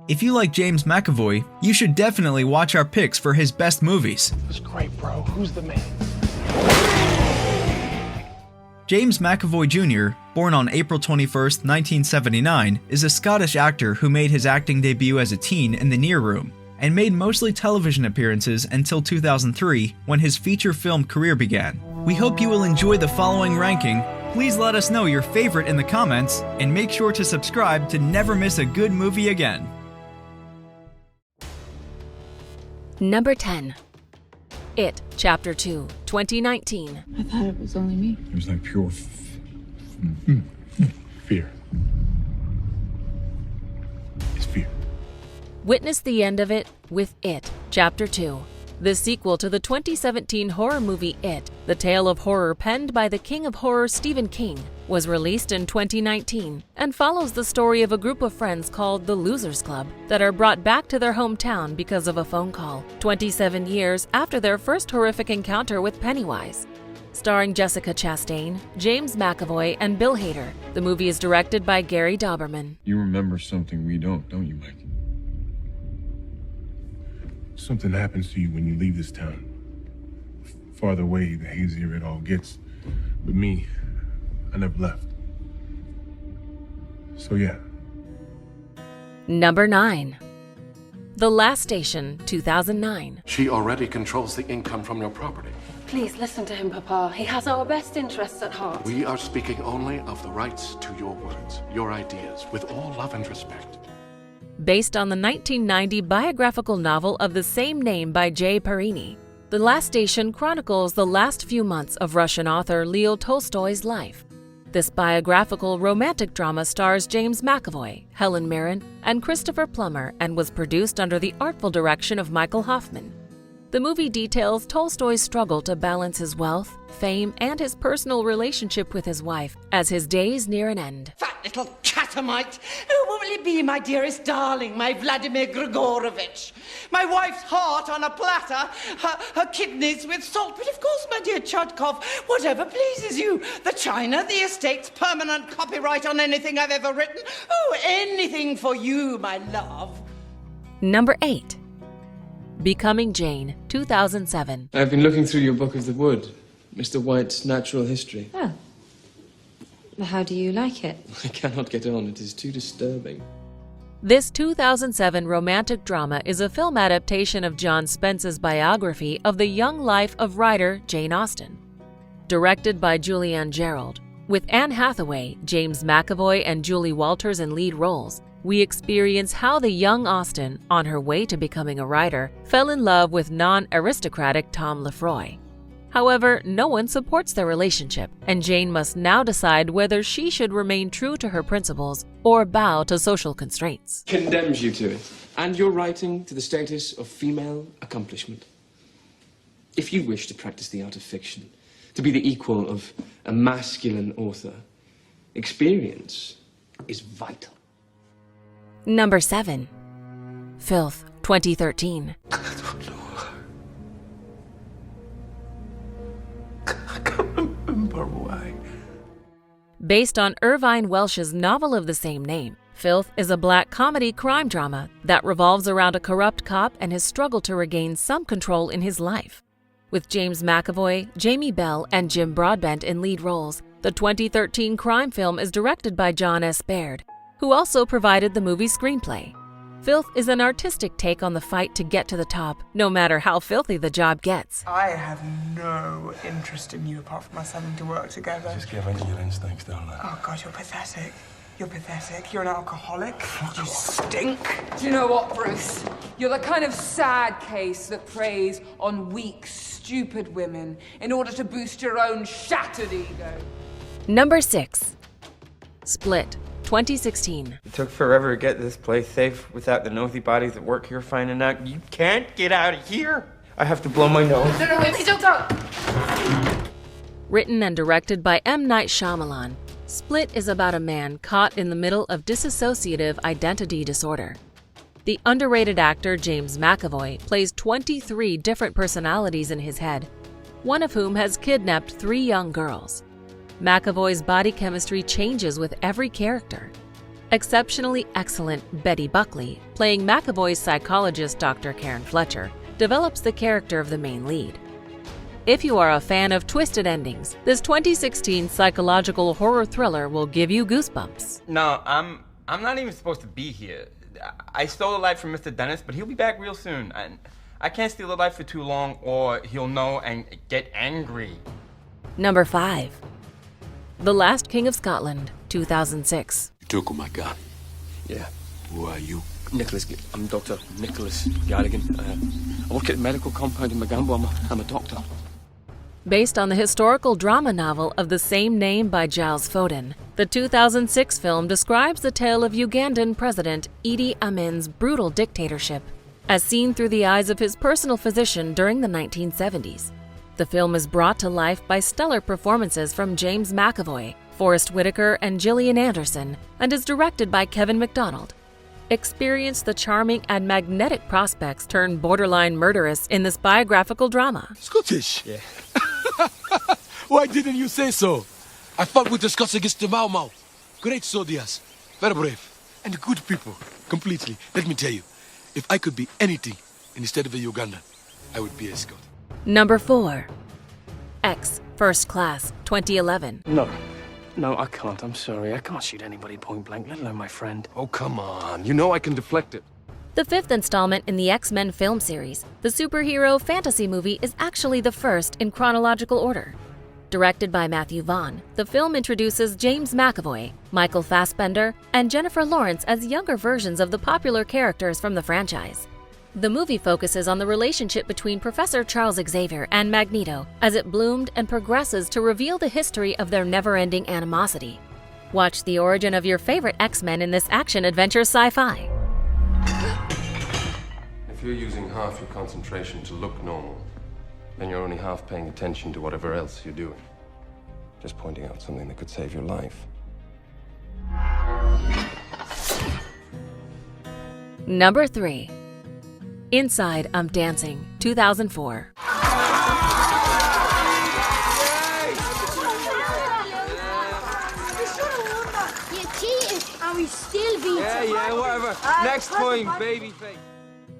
If you like James McAvoy, you should definitely watch our picks for his best movies. That's great, bro. Who's the man? James McAvoy Jr., born on April 21, 1979, is a Scottish actor who made his acting debut as a teen in The Near Room, and made mostly television appearances until 2003, when his feature film career began. We hope you will enjoy the following ranking. Please let us know your favorite in the comments, and make sure to subscribe to never miss a good movie again. Number 10. It, Chapter 2, 2019. I thought it was only me. It was like pure fear. It's fear. Witness the end of it with It, Chapter 2. The sequel to the 2017 horror movie It, the tale of horror penned by the king of horror Stephen King, was released in 2019 and follows the story of a group of friends called the Losers Club that are brought back to their hometown because of a phone call, 27 years after their first horrific encounter with Pennywise. Starring Jessica Chastain, James McAvoy, and Bill Hader, the movie is directed by Gary Dauberman. You remember something we don't you, Mike? Something happens to you when you leave this town. Farther away, the hazier it all gets. But me, I never left. So yeah. Number 9. The Last Station, 2009. She already controls the income from your property. Please listen to him, Papa. He has our best interests at heart. We are speaking only of the rights to your words, your ideas, with all love and respect. Based on the 1990 biographical novel of the same name by Jay Parini, The Last Station chronicles the last few months of Russian author Leo Tolstoy's life. This biographical romantic drama stars James McAvoy, Helen Mirren, and Christopher Plummer, and was produced under the artful direction of Michael Hoffman. The movie details Tolstoy's struggle to balance his wealth, fame, and his personal relationship with his wife as his days near an end. Fat little catamite! Oh, what will it be, my dearest darling, my Vladimir Grigorovich? My wife's heart on a platter, her kidneys with salt, but of course, my dear Chodkov, whatever pleases you. The china, the estates, permanent copyright on anything I've ever written. Oh, anything for you, my love. Number 8. Becoming Jane, 2007. I've been looking through your book of the wood, Mr. White's Natural History. Oh. How do you like it? I cannot get on, it is too disturbing. This 2007 romantic drama is a film adaptation of John Spence's biography of the young life of writer Jane Austen. Directed by Julianne Gerald, with Anne Hathaway, James McAvoy, and Julie Walters in lead roles, we experience how the young Austen, on her way to becoming a writer, fell in love with non-aristocratic Tom Lefroy. However, no one supports their relationship, and Jane must now decide whether she should remain true to her principles or bow to social constraints. Condemns you to it, and your writing to the status of female accomplishment. If you wish to practice the art of fiction, to be the equal of a masculine author, experience is vital. Number 7. Filth, 2013. I can't remember why. Based on Irvine Welsh's novel of the same name, Filth is a black comedy crime drama that revolves around a corrupt cop and his struggle to regain some control in his life. With James McAvoy, Jamie Bell, and Jim Broadbent in lead roles, the 2013 crime film is directed by John S. Baird, who also provided the movie screenplay. Filth is an artistic take on the fight to get to the top, no matter how filthy the job gets. I have no interest in you apart from us having to work together. Just give in to your instincts, don't I? Oh God, you're pathetic. You're pathetic. You're an alcoholic. You stink. Do you know what, Bruce? You're the kind of sad case that preys on weak, stupid women in order to boost your own shattered ego. Number 6. Split, 2016. It took forever to get this place safe without the nosy bodies that work here finding out you can't get out of here. I have to blow my nose. No, wait, please don't go! Written and directed by M. Night Shyamalan, Split is about a man caught in the middle of dissociative identity disorder. The underrated actor James McAvoy plays 23 different personalities in his head, one of whom has kidnapped 3 young girls. McAvoy's body chemistry changes with every character. Exceptionally excellent Betty Buckley, playing McAvoy's psychologist Dr. Karen Fletcher, develops the character of the main lead. If you are a fan of twisted endings, this 2016 psychological horror thriller will give you goosebumps. No, I'm not even supposed to be here. I stole a life from Mr. Dennis, but he'll be back real soon. I can't steal a life for too long, or he'll know and get angry. Number 5. The Last King of Scotland, 2006. You took my gun. Yeah. Who are you? I'm Dr. Nicholas Garrigan. I work at a medical compound in Magambo. I'm a doctor. Based on the historical drama novel of the same name by Giles Foden, the 2006 film describes the tale of Ugandan President Idi Amin's brutal dictatorship, as seen through the eyes of his personal physician during the 1970s. The film is brought to life by stellar performances from James McAvoy, Forrest Whitaker, and Gillian Anderson, and is directed by Kevin MacDonald. Experience the charming and magnetic prospects turn borderline murderous in this biographical drama. Scottish? Yeah. Why didn't you say so? I fought with the Scots against the Mau Mau. Great soldiers. Very brave. And good people. Completely. Let me tell you, if I could be anything instead of a Ugandan, I would be a Scot. Number 4. X, First Class, 2011. No, I can't. I'm sorry. I can't shoot anybody point blank, let alone my friend. Oh, come on. You know I can deflect it. The 5th installment in the XMen film series, the superhero fantasy movie is actually the first in chronological order. Directed by Matthew Vaughn, the film introduces James McAvoy, Michael Fassbender, and Jennifer Lawrence as younger versions of the popular characters from the franchise. The movie focuses on the relationship between Professor Charles Xavier and Magneto as it bloomed and progresses to reveal the history of their never-ending animosity. Watch the origin of your favorite X-Men in this action-adventure sci-fi. If you're using half your concentration to look normal, then you're only half paying attention to whatever else you're doing. Just pointing out something that could save your life. Number 3. Inside I'm Dancing, 2004. You cheated, and we still beat Yeah, whatever. Next time, babyface.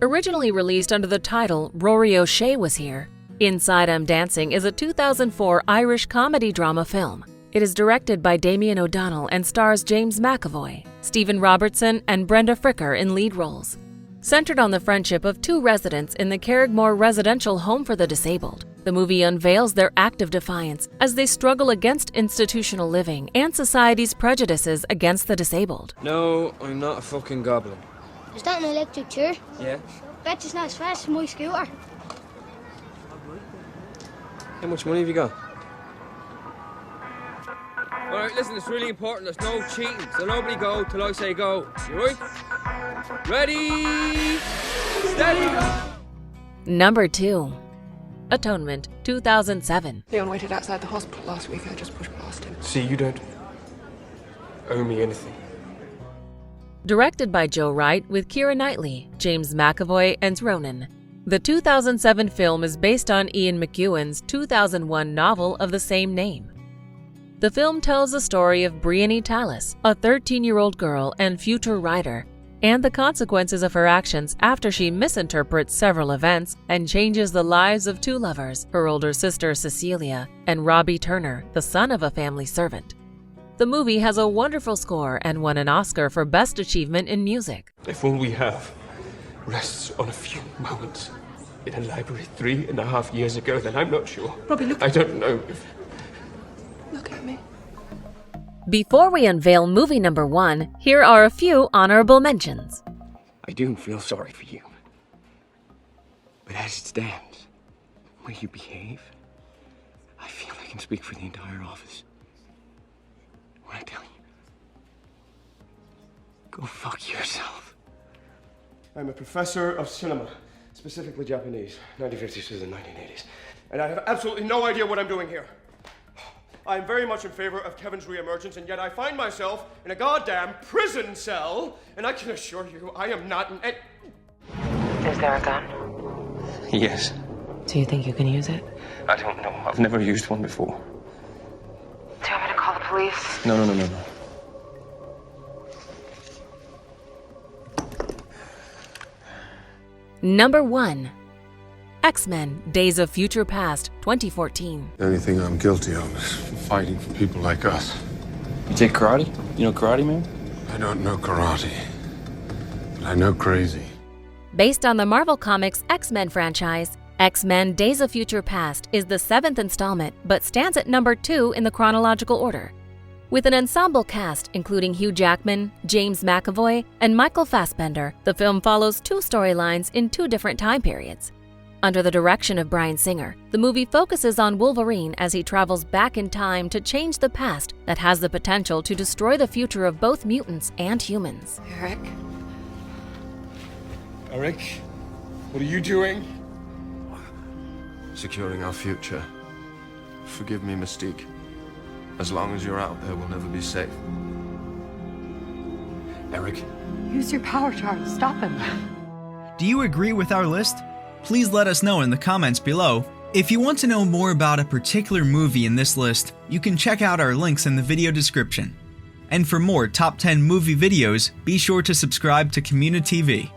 Originally released under the title Rory O'Shea Was Here, Inside I'm Dancing is a 2004 Irish comedy drama film. It is directed by Damien O'Donnell and stars James McAvoy, Stephen Robertson, and Brenda Fricker in lead roles. Centered on the friendship of two residents in the Carrigmore Residential Home for the Disabled, the movie unveils their act of defiance as they struggle against institutional living and society's prejudices against the disabled. No, I'm not a fucking goblin. Is that an electric chair? Yeah? Bet it's not as fast as my scooter. How much money have you got? Alright, listen, it's really important. There's no cheating, so nobody go till I say go. You right? Ready? Steady, go! Number 2. Atonement, 2007. Leon waited outside the hospital last week. I just pushed past him. See, you don't owe me anything. Directed by Joe Wright with Keira Knightley, James McAvoy, and Ronan. The 2007 film is based on Ian McEwan's 2001 novel of the same name. The film tells the story of Brianne Tallis, a 13-year-old girl and future writer, and the consequences of her actions after she misinterprets several events and changes the lives of two lovers, her older sister Cecilia and Robbie Turner, the son of a family servant. The movie has a wonderful score and won an Oscar for Best Achievement in Music. If all we have rests on a few moments in a library 3.5 years ago, then I'm not sure. Robbie, look. I don't know if... Look at me. Before we unveil movie number 1, here are a few honorable mentions. I do feel sorry for you. But as it stands, the way you behave, I feel I can speak for the entire office. When I tell you, go fuck yourself. I'm a professor of cinema, specifically Japanese, 1950s to the 1980s. And I have absolutely no idea what I'm doing here. I'm very much in favor of Kevin's reemergence, and yet I find myself in a goddamn prison cell, and I can assure you I am not an... Is there a gun? Yes. Do you think you can use it? I don't know. I've never used one before. Do you want me to call the police? No. Number 1. X-Men Days of Future Past 2014. The only thing I'm guilty of is fighting for people like us. You take karate? You know karate, man? I don't know karate, but I know crazy. Based on the Marvel Comics X-Men franchise, X-Men Days of Future Past is the 7th installment but stands at number 2 in the chronological order. With an ensemble cast including Hugh Jackman, James McAvoy, and Michael Fassbender, the film follows 2 storylines in 2 different time periods. Under the direction of Bryan Singer, the movie focuses on Wolverine as he travels back in time to change the past that has the potential to destroy the future of both mutants and humans. Eric? Eric, what are you doing? Securing our future. Forgive me, Mystique. As long as you're out there, we'll never be safe. Eric? Use your power charge. Stop him. Do you agree with our list? Please let us know in the comments below. If you want to know more about a particular movie in this list, you can check out our links in the video description. And for more top 10 movie videos, be sure to subscribe to communiTV.